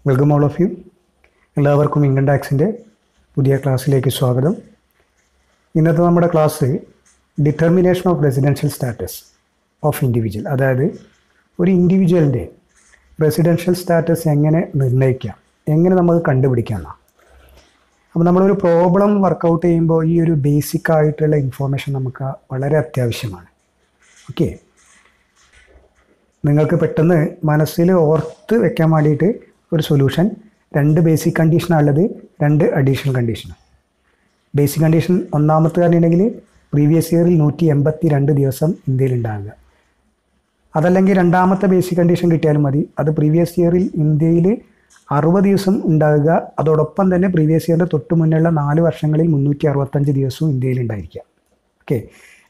Welcome all of you. എല്ലാവർക്കും income ടാക്സിൻ്റെ പുതിയ ക്ലാസ്സിലേക്ക് സ്വാഗതം. ഇന്നത്തെ നമ്മുടെ class determination of residential status of individual, അതായത് ഒരു ഇൻഡിവിജ്വലിൻ്റെ റെസിഡൻഷ്യൽ സ്റ്റാറ്റസ് എങ്ങനെ നിർണ്ണയിക്കാം, എങ്ങനെ നമുക്ക് കണ്ടുപിടിക്കാമെന്നാണ്. അപ്പോൾ നമ്മളൊരു പ്രോബ്ലം വർക്കൗട്ട് ചെയ്യുമ്പോൾ ഈ ഒരു ബേസിക് ആയിട്ടുള്ള ഇൻഫോർമേഷൻ നമുക്ക് വളരെ അത്യാവശ്യമാണ്. ഓക്കെ, നിങ്ങൾക്ക് പെട്ടെന്ന് മനസ്സിൽ ഓർത്ത് വെക്കാൻ വേണ്ടിയിട്ട് ഒരു സൊല്യൂഷൻ, രണ്ട് ബേസിക് കണ്ടീഷനാണുള്ളത്, രണ്ട് അഡീഷണൽ കണ്ടീഷനും. ബേസിക് കണ്ടീഷൻ ഒന്നാമത്തെ പറഞ്ഞിട്ടുണ്ടെങ്കിൽ പ്രീവിയസ് ഇയറിൽ 182 ദിവസം ഇന്ത്യയിൽ ഉണ്ടാകുക. അതല്ലെങ്കിൽ രണ്ടാമത്തെ ബേസിക് കണ്ടീഷൻ കിട്ടിയാലും മതി, അത് പ്രീവിയസ് ഇയറിൽ ഇന്ത്യയിൽ 60 ദിവസം ഉണ്ടാകുക, അതോടൊപ്പം തന്നെ പ്രീവിയസ് ഇയറിൻ്റെ തൊട്ട് മുന്നുള്ള 4 വർഷങ്ങളിൽ 365 ദിവസവും ഇന്ത്യയിൽ ഉണ്ടായിരിക്കുക. ഓക്കെ,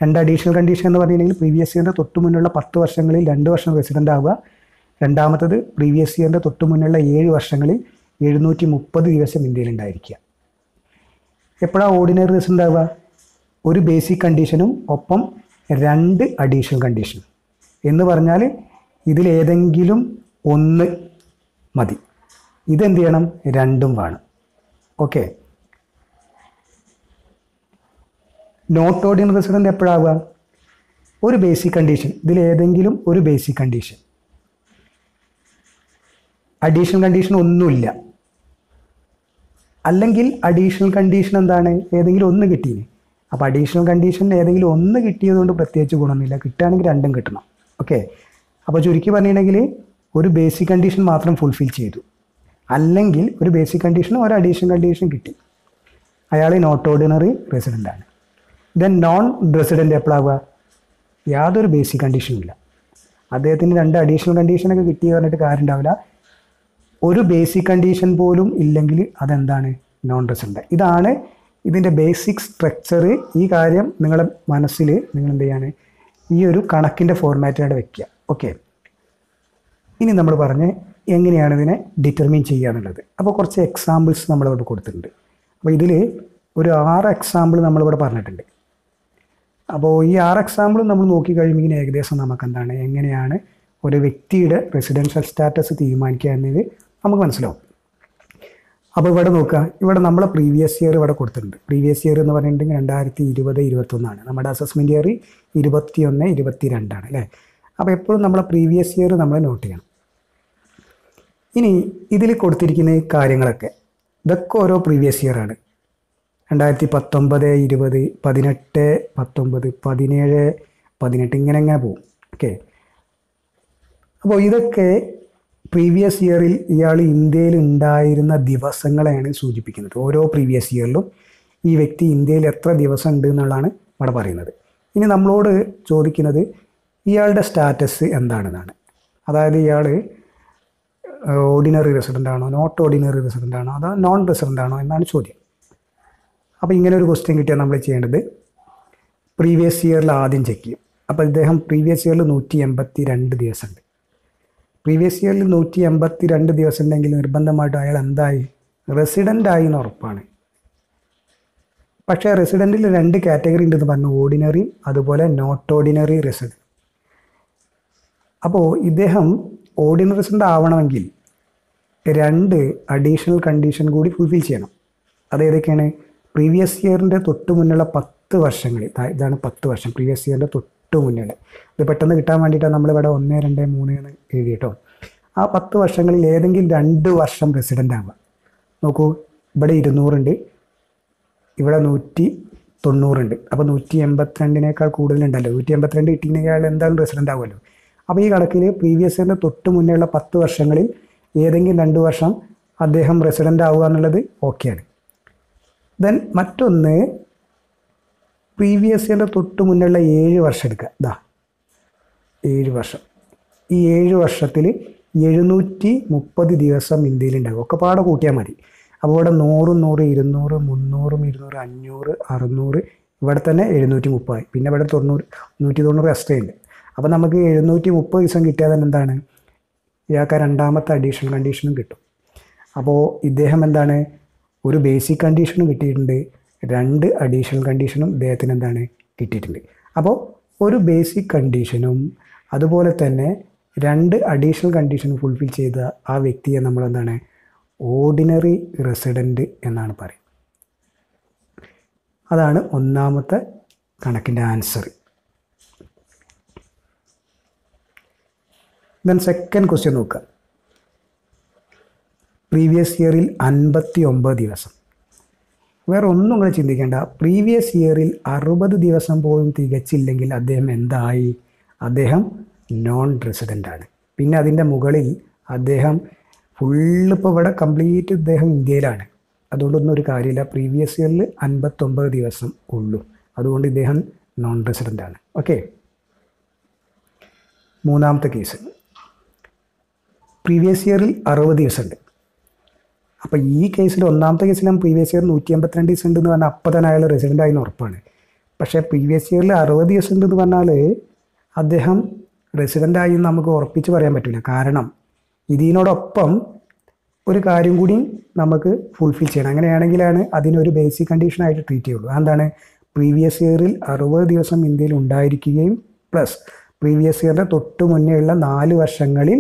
രണ്ട് അഡീഷണൽ കണ്ടീഷൻ എന്ന് പറഞ്ഞിട്ടുണ്ടെങ്കിൽ പ്രീവിയസ് ഇയറിൻ്റെ തൊട്ട് മുന്നുള്ള 10 വർഷങ്ങളിൽ 2 വർഷം റെസിഡൻ്റ് ആവുക, രണ്ടാമത്തത് പ്രീവിയസ് ഇയറിൻ്റെ തൊട്ട് മുന്നുള്ള 7 വർഷങ്ങളിൽ 730 ദിവസം ഇന്ത്യയിൽ ഉണ്ടായിരിക്കുക. എപ്പോഴാണ് ഓർഡിനറി റെസിഡൻ്റ് ആവുക? ഒരു ബേസിക് കണ്ടീഷനും ഒപ്പം 2 അഡീഷണൽ കണ്ടീഷനും എന്ന് പറഞ്ഞാൽ ഇതിലേതെങ്കിലും ഒന്ന് മതി. ഇതെന്ത് ചെയ്യണം? രണ്ടും വേണം. ഓക്കെ, നോട്ട് ഓർഡിനറി റെസിഡൻ്റ് എപ്പോഴാവുക? ഒരു ബേസിക് കണ്ടീഷൻ, ഇതിലേതെങ്കിലും ഒരു ബേസിക് കണ്ടീഷൻ, അഡീഷണൽ കണ്ടീഷൻ ഒന്നുമില്ല. അല്ലെങ്കിൽ അഡീഷണൽ കണ്ടീഷൻ എന്താണ്? ഏതെങ്കിലും ഒന്ന് കിട്ടീന്. അപ്പോൾ അഡീഷണൽ കണ്ടീഷൻ ഏതെങ്കിലും ഒന്ന് കിട്ടിയതുകൊണ്ട് പ്രത്യേകിച്ച് ഗുണമൊന്നുമില്ല, കിട്ടുകയാണെങ്കിൽ രണ്ടും കിട്ടണം. ഓക്കെ, അപ്പോൾ ചുരുക്കി പറഞ്ഞിട്ടുണ്ടെങ്കിൽ ഒരു ബേസിക് കണ്ടീഷൻ മാത്രം ഫുൾഫിൽ ചെയ്തു, അല്ലെങ്കിൽ ഒരു ബേസിക് കണ്ടീഷനും ഒരു അഡീഷണൽ കണ്ടീഷൻ കിട്ടി, അയാൾ നോട്ട് ഓർഡിനറി റെസിഡൻ്റ് ആണ്. ദെൻ നോൺ റെസിഡൻ്റ് എപ്പോഴാവുക? യാതൊരു ബേസിക് കണ്ടീഷനും ഇല്ല, അദ്ദേഹത്തിന് 2 അഡീഷണൽ കണ്ടീഷനൊക്കെ കിട്ടി പറഞ്ഞിട്ട് കാര്യം ഉണ്ടാവില്ല. ഒരു ബേസിക് കണ്ടീഷൻ പോലും ഇല്ലെങ്കിൽ അതെന്താണ്? Non resident. ഇതാണ് ഇതിൻ്റെ ബേസിക് സ്ട്രക്ചർ. ഈ കാര്യം നിങ്ങളുടെ മനസ്സിൽ നിങ്ങൾ എന്ത് ചെയ്യാണ്? ഈ ഒരു കണക്കിൻ്റെ ഫോർമാറ്റിലാണ് വെക്കുക. ഓക്കെ, ഇനി നമ്മൾ പറഞ്ഞ് എങ്ങനെയാണ് ഇതിനെ ഡിറ്റർമിൻ ചെയ്യുക എന്നുള്ളത്. അപ്പോൾ കുറച്ച് എക്സാമ്പിൾസ് നമ്മളിവിടെ കൊടുത്തിട്ടുണ്ട്. അപ്പോൾ ഇതിൽ ഒരു 6 എക്സാമ്പിൾ നമ്മളിവിടെ പറഞ്ഞിട്ടുണ്ട്. അപ്പോൾ ഈ 6 എക്സാമ്പിൾ നമ്മൾ നോക്കിക്കഴിയുമ്പോൾ ഏകദേശം നമുക്ക് എന്താണ്, എങ്ങനെയാണ് ഒരു വ്യക്തിയുടെ റെസിഡൻഷ്യൽ സ്റ്റാറ്റസ് തീരുമാനിക്കുക എന്നത് നമുക്ക് മനസ്സിലാവും. അപ്പോൾ ഇവിടെ നോക്കുക, ഇവിടെ നമ്മളെ പ്രീവിയസ് ഇയർ ഇവിടെ കൊടുത്തിട്ടുണ്ട്. പ്രീവിയസ് ഇയർ എന്ന് പറഞ്ഞിട്ടുണ്ടെങ്കിൽ 2020-21 നമ്മുടെ അസസ്മെൻറ്റ് ഇയർ 21-22 അല്ലേ. അപ്പോൾ എപ്പോഴും നമ്മളെ പ്രീവിയസ് ഇയർ നമ്മൾ നോട്ട് ചെയ്യണം. ഇനി ഇതിൽ കൊടുത്തിരിക്കുന്ന കാര്യങ്ങളൊക്കെ ഇതൊക്കെ ഓരോ പ്രീവിയസ് ഇയർ ആണ്. 2019, 20, 18, 19, 17, 18 ഇങ്ങനെ പോകും. ഓക്കെ, അപ്പോൾ ഇതൊക്കെ പ്രീവിയസ് ഇയറിൽ ഇയാൾ ഇന്ത്യയിൽ ഉണ്ടായിരുന്ന ദിവസങ്ങളെയാണ് സൂചിപ്പിക്കുന്നത്. ഓരോ പ്രീവിയസ് ഇയറിലും ഈ വ്യക്തി ഇന്ത്യയിൽ എത്ര ദിവസം ഉണ്ട് എന്നുള്ളതാണ് ഇവിടെ പറയുന്നത്. ഇനി നമ്മളോട് ചോദിക്കുന്നത് ഇയാളുടെ സ്റ്റാറ്റസ് എന്താണെന്നാണ്. അതായത് ഇയാൾ ഓർഡിനറി റെസിഡൻ്റ് ആണോ, നോട്ട് ഓർഡിനറി റെസിഡൻ്റ് ആണോ, അതോ നോൺ റെസിഡൻ്റ് ആണോ എന്നാണ് ചോദ്യം. അപ്പോൾ ഇങ്ങനെ ഒരു ക്വസ്റ്റ്യൻ കിട്ടിയാൽ നമ്മൾ ചെയ്യേണ്ടത് പ്രീവിയസ് ഇയറിൽ ആദ്യം ചെക്ക് ചെയ്യും. അപ്പോൾ ഇദ്ദേഹം പ്രീവിയസ് ഇയറിൽ 182 ദിവസമുണ്ട്. പ്രീവിയസ് ഇയറിൽ 182 ദിവസം ഉണ്ടെങ്കിൽ നിർബന്ധമായിട്ടും അയാൾ എന്തായി? റെസിഡൻ്റ് ആയി എന്ന് ഉറപ്പാണ്. പക്ഷേ റെസിഡൻറ്റിൽ 2 കാറ്റഗറി ഉണ്ടെന്ന് പറഞ്ഞു, ഓർഡിനറിയും അതുപോലെ നോട്ട് ഓർഡിനറി റെസിഡൻറ്റ്. അപ്പോൾ ഇദ്ദേഹം ഓർഡിനറി റെസിഡൻ്റ് ആവണമെങ്കിൽ 2 അഡീഷണൽ കണ്ടീഷൻ കൂടി ഫുൾഫിൽ ചെയ്യണം. അതേതൊക്കെയാണ്? പ്രീവിയസ് ഇയറിൻ്റെ തൊട്ട് മുന്നുള്ള 10 വർഷങ്ങളിൽ, ഇതാണ് 10 വർഷം പ്രീവിയസ് ഇയറിൻ്റെ തൊട്ട് മുന്നിൽ. ഇത് പെട്ടെന്ന് കിട്ടാൻ വേണ്ടിയിട്ടാണ് നമ്മളിവിടെ 1, 2, 3 എന്ന് എഴുതി കേട്ടോ. ആ 10 വർഷങ്ങളിൽ ഏതെങ്കിലും 2 വർഷം റെസിഡൻ്റ് ആവുക. നോക്കൂ, ഇവിടെ 200 ഉണ്ട്, ഇവിടെ 190 ഉണ്ട്. അപ്പോൾ 182 കൂടുതലുണ്ടല്ലോ. 182 കിട്ടിയെങ്കിൽ അയാൾ എന്തായാലും റെസിഡൻ്റ് ആവുമല്ലോ. അപ്പോൾ ഈ കണക്കിൽ പ്രീവിയസ് ഇയറിൻ്റെ തൊട്ട് മുന്നേയുള്ള 10 വർഷങ്ങളിൽ ഏതെങ്കിലും 2 വർഷം അദ്ദേഹം റെസിഡൻ്റ് ആവുക എന്നുള്ളത് ഓക്കെയാണ്. ദെൻ മറ്റൊന്ന്, പ്രീവിയസ് ഇയറിൻ്റെ തൊട്ട് മുന്നുള്ള 7 വർഷം എടുക്കുക. 7 വർഷം. ഈ 7 വർഷത്തിൽ 730 ദിവസം ഇന്ത്യയിലുണ്ടാകും. ഒക്കെ പാടെ കൂട്ടിയാൽ മതി. അപ്പോൾ ഇവിടെ 100, 100, 200, 300, 200, 500, 600, ഇവിടെ തന്നെ 730, പിന്നെ ഇവിടെ 90, 190 എക്സ്ട്രാ ഉണ്ട്. അപ്പോൾ നമുക്ക് 730 ദിവസം കിട്ടിയാൽ തന്നെ എന്താണ്, ഇയാൾക്ക് രണ്ടാമത്തെ അഡീഷണൽ കണ്ടീഷനും കിട്ടും. അപ്പോൾ ഇദ്ദേഹം എന്താണ്, ഒരു ബേസിക് കണ്ടീഷനും കിട്ടിയിട്ടുണ്ട്, 2 അഡീഷണൽ കണ്ടീഷനും ഇദ്ദേഹത്തിന് എന്താണ് കിട്ടിയിട്ടുണ്ട്. അപ്പോൾ ഒരു ബേസിക് കണ്ടീഷനും അതുപോലെ തന്നെ 2 അഡീഷണൽ കണ്ടീഷൻ ഫുൾഫിൽ ചെയ്ത ആ വ്യക്തിയെ നമ്മൾ എന്താണ് ഓർഡിനറി റെസിഡൻറ്റ് എന്നാണ് പറയുന്നത്. അതാണ് ഒന്നാമത്തെ കണക്കിൻ്റെ ആൻസർ. ദെൻ സെക്കൻഡ് ക്വസ്റ്റ്യൻ നോക്കുക. പ്രീവിയസ് ഇയറിൽ 59 ദിവസം. വേറെ ഒന്നും നിങ്ങൾ ചിന്തിക്കേണ്ട. പ്രീവിയസ് ഇയറിൽ 60 ദിവസം പോലും തികച്ചില്ലെങ്കിൽ അദ്ദേഹം എന്തായി? അദ്ദേഹം നോൺ റെസിഡൻ്റ് ആണ്. പിന്നെ അതിൻ്റെ മുകളിൽ അദ്ദേഹം ഇപ്പോൾ ഇവിടെ കംപ്ലീറ്റ് ഇദ്ദേഹം ഇന്ത്യയിലാണ്. അതുകൊണ്ടൊന്നും ഒരു കാര്യമില്ല. പ്രീവിയസ് ഇയറിൽ 59 ദിവസം ഉള്ളൂ. അതുകൊണ്ട് ഇദ്ദേഹം നോൺ റെസിഡൻ്റ് ആണ്. ഓക്കെ. മൂന്നാമത്തെ കേസ്. പ്രീവിയസ് ഇയറിൽ 60 ദിവസമുണ്ട്. അപ്പോൾ ഈ കേസിൽ ഒന്നാമത്തെ കേസിൽ നമ്മൾ പ്രീവിയസ് ഇയർ 182 ദിവസം ഉണ്ടെന്ന് പറഞ്ഞാൽ അപ്പം തന്നെ അയാൾ റെസിഡൻ്റ് ആയി ഉറപ്പാണ്. പക്ഷേ പ്രീവിയസ് ഇയറിൽ 60 ദിവസം ഉണ്ടെന്ന് പറഞ്ഞാൽ അദ്ദേഹം റെസിഡൻ്റ് ആയി നമുക്ക് ഉറപ്പിച്ച് പറയാൻ പറ്റില്ല. കാരണം ഇതിനോടൊപ്പം ഒരു കാര്യം കൂടി നമുക്ക് ഫുൾഫിൽ ചെയ്യണം. അങ്ങനെയാണെങ്കിലാണ് അതിനൊരു ബേസിക് കണ്ടീഷനായിട്ട് ട്രീറ്റ് ചെയ്യുള്ളൂ. അതെന്താണ്? പ്രീവിയസ് ഇയറിൽ 60 ദിവസം ഇന്ത്യയിൽ ഉണ്ടായിരിക്കുകയും പ്ലസ് പ്രീവിയസ് ഇയറിൻ്റെ തൊട്ട് മുന്നേ ഉള്ള 4 വർഷങ്ങളിൽ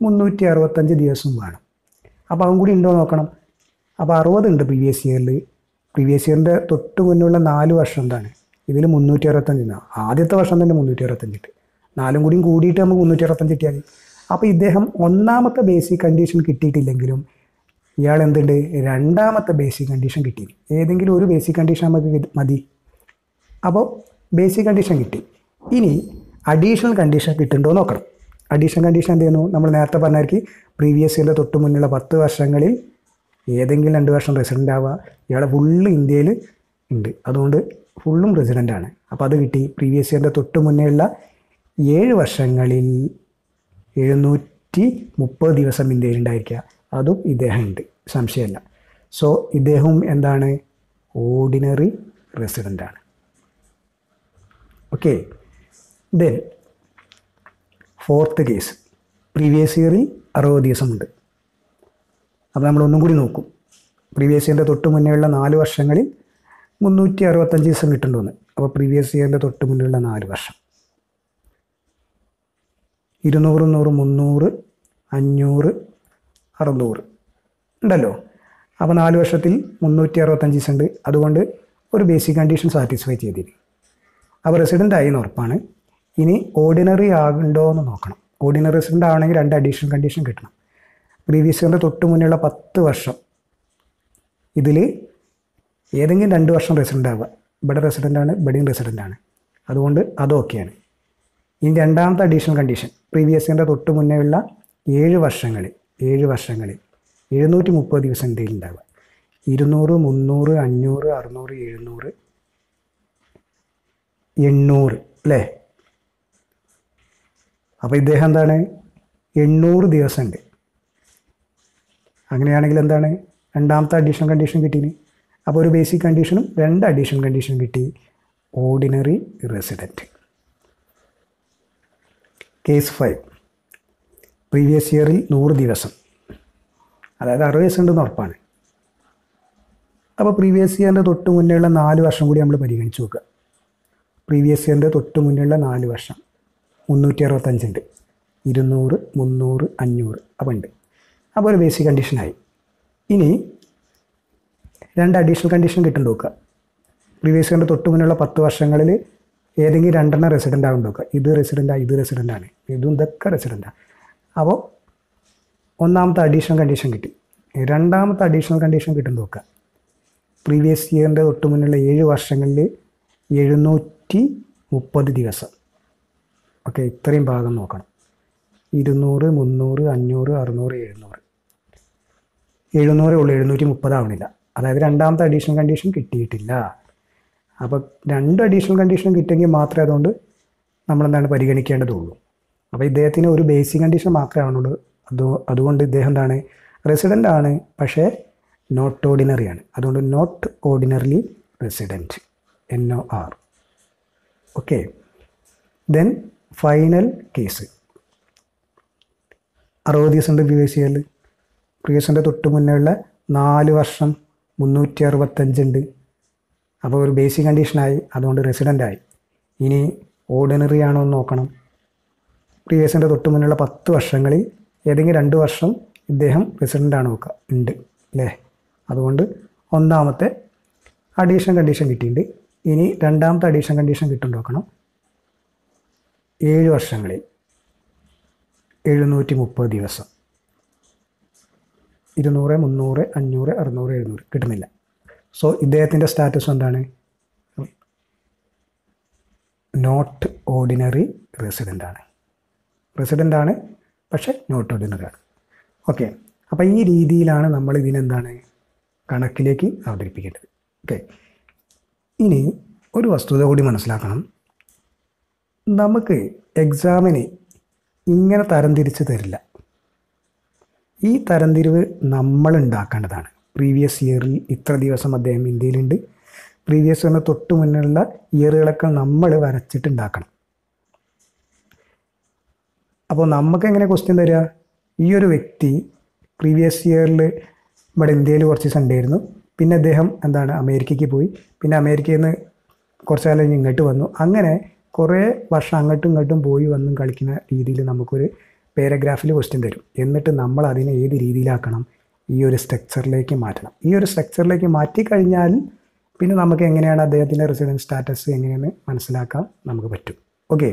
365 ദിവസം വേണം. അപ്പോൾ അതും കൂടി ഉണ്ടോ നോക്കണം. അപ്പോൾ 60 ഉണ്ട് പ്രീവിയസ് ഇയറിൽ. പ്രീവിയസ് ഇയറിൻ്റെ തൊട്ട് മുന്നുള്ള 4 വർഷം എന്താണ്? ഇതിൽ 365 ഉണ്ടാവും. ആദ്യത്തെ വർഷം തന്നെ 365 ഇട്ട് 4 കൂടിയും കൂടിയിട്ട് നമുക്ക് 365 കിട്ടിയാൽ മതി. അപ്പോൾ ഇദ്ദേഹം ഒന്നാമത്തെ ബേസിക് കണ്ടീഷൻ കിട്ടിയിട്ടില്ലെങ്കിലും ഇയാൾ എന്തുണ്ട്? രണ്ടാമത്തെ ബേസിക് കണ്ടീഷൻ കിട്ടി. ഏതെങ്കിലും ഒരു ബേസിക് കണ്ടീഷൻ നമുക്ക് മതി. അപ്പോൾ ബേസിക് കണ്ടീഷൻ കിട്ടി. ഇനി അഡീഷണൽ കണ്ടീഷൻ കിട്ടുന്നുണ്ടോ നോക്കണം. അഡീഷണൽ കണ്ടീഷൻ എന്ത് ചെയ്യുന്നു? നമ്മൾ നേരത്തെ പറഞ്ഞായിരിക്കും പ്രീവിയസ് ഇയറിൻ്റെ തൊട്ട് മുന്നുള്ള 10 വർഷങ്ങളിൽ ഏതെങ്കിലും 2 വർഷം റെസിഡൻ്റ് ആവുക. ഇയാളെ ഫുള്ള് ഇന്ത്യയിൽ ഉണ്ട്. അതുകൊണ്ട് ഫുള്ളും റെസിഡൻ്റ് ആണ്. അപ്പോൾ അത് കിട്ടി. പ്രീവിയസ് ഇയറിൻ്റെ തൊട്ട് മുന്നേ ഉള്ള 7 വർഷങ്ങളിൽ 730 ദിവസം ഇന്ത്യയിൽ ഉണ്ടായിരിക്കുക. അതും ഇദ്ദേഹം ഉണ്ട്, സംശയമല്ല. സോ ഇദ്ദേഹവും എന്താണ്? ഓർഡിനറി റെസിഡൻ്റ് ആണ്. Okay. Then fourth case. Previous ഇയറിൽ 60 ദിവസമുണ്ട്. അപ്പോൾ നമ്മളൊന്നും കൂടി നോക്കും. പ്രീവിയസ് ഇയറിൻ്റെ തൊട്ട് മുന്നേ ഉള്ള 4 വർഷങ്ങളിൽ 365 ദിവസം കിട്ടുന്നുണ്ടെന്ന്. അപ്പോൾ പ്രീവിയസ് ഇയറിൻ്റെ തൊട്ട് മുന്നിലുള്ള 4 വർഷം 200, 100, 300, 500, 600 ഉണ്ടല്ലോ. അപ്പോൾ 4 വർഷത്തിൽ 365 ദിവസം ഉണ്ട്. അതുകൊണ്ട് ഒരു ബേസിക് കണ്ടീഷൻ സാറ്റിസ്ഫൈ ചെയ്തിരിക്കും. അപ്പോൾ റെസിഡൻ്റ് ആയി എന്ന് ഉറപ്പാണ്. ഇനി ഓർഡിനറി ആകുന്നുണ്ടോ എന്ന് നോക്കണം. ഓർഡിനറി റെസിഡൻ്റ് ആവണമെങ്കിൽ 2 അഡീഷണൽ കണ്ടീഷൻ കിട്ടണം. പ്രീവിയസ് ഇയറിൻ്റെ തൊട്ട് മുന്നുള്ള 10 വർഷം ഇതിൽ ഏതെങ്കിലും 2 വർഷം റെസിഡൻ്റ് ആവുക. ഇവിടെ റെസിഡൻ്റാണ്, ഇവിടെയും റെസിഡൻ്റാണ്. അതുകൊണ്ട് അത് ഓക്കെയാണ്. ഇനി രണ്ടാമത്തെ അഡീഷണൽ കണ്ടീഷൻ. പ്രീവിയസ് ഇയറിൻ്റെ തൊട്ട് മുന്നേ ഉള്ള 7 വർഷങ്ങളിൽ 730 ദിവസം ഇന്ത്യയിൽ ഉണ്ടാവുക. 200, 300, 500, 600, 700, 800 അല്ലേ? അപ്പോൾ ഇദ്ദേഹം എന്താണ്? 800 ദിവസം ഉണ്ട്. അങ്ങനെയാണെങ്കിൽ എന്താണ്? രണ്ടാമത്തെ അഡീഷണൽ കണ്ടീഷൻ കിട്ടീന്. അപ്പോൾ ഒരു ബേസിക് കണ്ടീഷനും 2 അഡീഷണൽ കണ്ടീഷനും കിട്ടി. Ordinary resident. കേസ് 5. പ്രീവിയസ് ഇയറിൽ 100 ദിവസം, അതായത് 60 ദിവസം ഉണ്ടെന്ന് ഉറപ്പാണ്. അപ്പോൾ പ്രീവിയസ് ഇയറിൻ്റെ തൊട്ട് മുന്നേ ഉള്ള 4 വർഷം കൂടി നമ്മൾ പരിഗണിച്ച് നോക്കുക. പ്രീവിയസ് ഇയറിൻ്റെ തൊട്ട് മുന്നേ ഉള്ള 4 വർഷം 365 ഉണ്ട്. 200, 300, 500 അപ്പോൾ ഉണ്ട്. അപ്പോൾ ഒരു ബേസിക് കണ്ടീഷനായി. ഇനി 2 അഡീഷണൽ കണ്ടീഷൻ കിട്ടും നോക്കുക. പ്രീവിയസ് ഇയറിൻ്റെ തൊട്ട് മുന്നുള്ള 10 വർഷങ്ങളിൽ ഏതെങ്കിലും 2 റെസിഡൻ്റ് ആകും നോക്കുക. ഇത് റെസിഡൻ്റാണ്, ഇത് റെസിഡൻ്റാണ്, ഇതും ഇതൊക്കെ റെസിഡൻ്റാണ്. അപ്പോൾ ഒന്നാമത്തെ അഡീഷണൽ കണ്ടീഷൻ കിട്ടി. രണ്ടാമത്തെ അഡീഷണൽ കണ്ടീഷൻ കിട്ടും നോക്കുക. പ്രീവിയസ് ഇയറിൻ്റെ തൊട്ട് മുന്നുള്ള 7 വർഷങ്ങളിൽ 730 ദിവസം. ഓക്കെ, ഇത്രയും ഭാഗം നോക്കണം. 200, 300, 500, 600, 700. 700 ഉള്ളൂ, 730 ആവണില്ല. അതായത് രണ്ടാമത്തെ അഡീഷണൽ കണ്ടീഷൻ കിട്ടിയിട്ടില്ല. അപ്പോൾ 2 അഡീഷണൽ കണ്ടീഷൻ കിട്ടിയെങ്കിൽ മാത്രമേ അതുകൊണ്ട് നമ്മളെന്താണ് പരിഗണിക്കേണ്ടതുള്ളൂ. അപ്പോൾ ഇദ്ദേഹത്തിന് ഒരു ബേസിക് കണ്ടീഷൻ മാത്രമേ ആവുന്നുള്ളൂ. അതുകൊണ്ട് ഇദ്ദേഹം എന്താണ്? റെസിഡൻ്റ് ആണ്, പക്ഷേ നോട്ട് ഓർഡിനറി ആണ്. അതുകൊണ്ട് not ordinarily resident, NOR. Okay. Then final case. 60 ദിവസം ഉണ്ട് പ്രീവിയസ് ഇയറിൽ. പ്രീവിയസ് ഇയറിൻ്റെ തൊട്ട് മുന്നേ ഉള്ള 4 വർഷം 365 ഉണ്ട്. അപ്പോൾ ഒരു ബേസിക് കണ്ടീഷനായി, അതുകൊണ്ട് റെസിഡൻ്റ് ആയി. ഇനി ഓർഡിനറി ആണോ എന്ന് നോക്കണം. പ്രീവിയസ് ഇയറിൻ്റെ തൊട്ട് മുന്നുള്ള 10 വർഷങ്ങളിൽ ഏതെങ്കിലും 2 വർഷം ഇദ്ദേഹം റെസിഡൻ്റാണ് നോക്കുക, ഉണ്ട് അല്ലേ? അതുകൊണ്ട് ഒന്നാമത്തെ അഡീഷണൽ കണ്ടീഷൻ കിട്ടിയിട്ടുണ്ട്. ഇനി രണ്ടാമത്തെ അഡീഷണൽ കണ്ടീഷൻ കിട്ടും നോക്കണം. 7 വർഷങ്ങളിൽ 730 ദിവസം, 200, 300, 500, 600, 700 കിട്ടുന്നില്ല. സോ ഇദ്ദേഹത്തിൻ്റെ സ്റ്റാറ്റസ് എന്താണ്? നോട്ട് ഓർഡിനറി റെസിഡൻ്റ് ആണ്. റെസിഡൻ്റ് ആണ്, പക്ഷേ നോട്ട് ഓർഡിനറി ആണ്. ഓക്കെ, അപ്പോൾ ഈ രീതിയിലാണ് നമ്മൾ ഇതിനെന്താണ് കണക്കിലേക്ക് അവതരിപ്പിക്കേണ്ടത്. ഓക്കെ, ഇനി ഒരു വസ്തുത കൂടി മനസ്സിലാക്കണം. നമുക്ക് എക്സാമിന് ഇങ്ങനെ തരംതിരിച്ച് തരില്ല. ഈ തരംതിരിവ് നമ്മൾ ഉണ്ടാക്കേണ്ടതാണ്. പ്രീവിയസ് ഇയറിൽ ഇത്ര ദിവസം അദ്ദേഹം ഇന്ത്യയിലുണ്ട്, പ്രീവിയസ് ഇയറിന് തൊട്ട് മുന്നിലുള്ള ഇയറുകളൊക്കെ നമ്മൾ വരച്ചിട്ടുണ്ടാക്കണം. അപ്പോൾ നമുക്ക് എങ്ങനെ ക്വസ്റ്റ്യൻ തരിക? ഈ ഒരു വ്യക്തി പ്രീവിയസ് ഇയറിൽ ഇവിടെ ഇന്ത്യയിൽ കുറച്ച് ദിവസം ഉണ്ടായിരുന്നു, പിന്നെ അദ്ദേഹം എന്താണ് അമേരിക്കയ്ക്ക് പോയി, പിന്നെ അമേരിക്കയിൽ നിന്ന് കുറച്ച് കാലം കഴിഞ്ഞ് ഇങ്ങോട്ട് വന്നു, അങ്ങനെ കുറേ വർഷം അങ്ങോട്ടും ഇങ്ങോട്ടും പോയി വന്നും കളിക്കുന്ന രീതിയിൽ നമുക്കൊരു പാരഗ്രാഫിൽ ക്വസ്റ്റ്യൻ തരും. എന്നിട്ട് നമ്മൾ അതിനെ ഏത് രീതിയിലാക്കണം? ഈ ഒരു സ്ട്രക്ചറിലേക്ക് മാറ്റണം. ഈ ഒരു സ്ട്രക്ചറിലേക്ക് മാറ്റിക്കഴിഞ്ഞാൽ പിന്നെ നമുക്ക് എങ്ങനെയാണ് അദ്ദേഹത്തിൻ്റെ റെസിഡൻസ് സ്റ്റാറ്റസ് എങ്ങനെയെന്ന് മനസ്സിലാക്കാൻ നമുക്ക് പറ്റും. ഓക്കെ,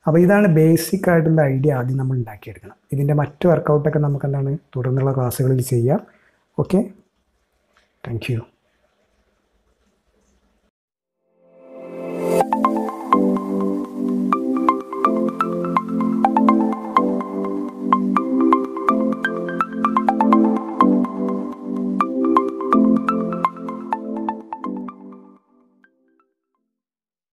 അപ്പോൾ ഇതാണ് ബേസിക് ആയിട്ടുള്ള ഐഡിയ ആദ്യം നമ്മൾ ഉണ്ടാക്കിയെടുക്കണം. ഇതിൻ്റെ മറ്റ് വർക്കൗട്ടൊക്കെ നമുക്ക് എന്താണ് തുടർന്നുള്ള ക്ലാസ്സുകളിൽ ചെയ്യാം. Okay, thank you.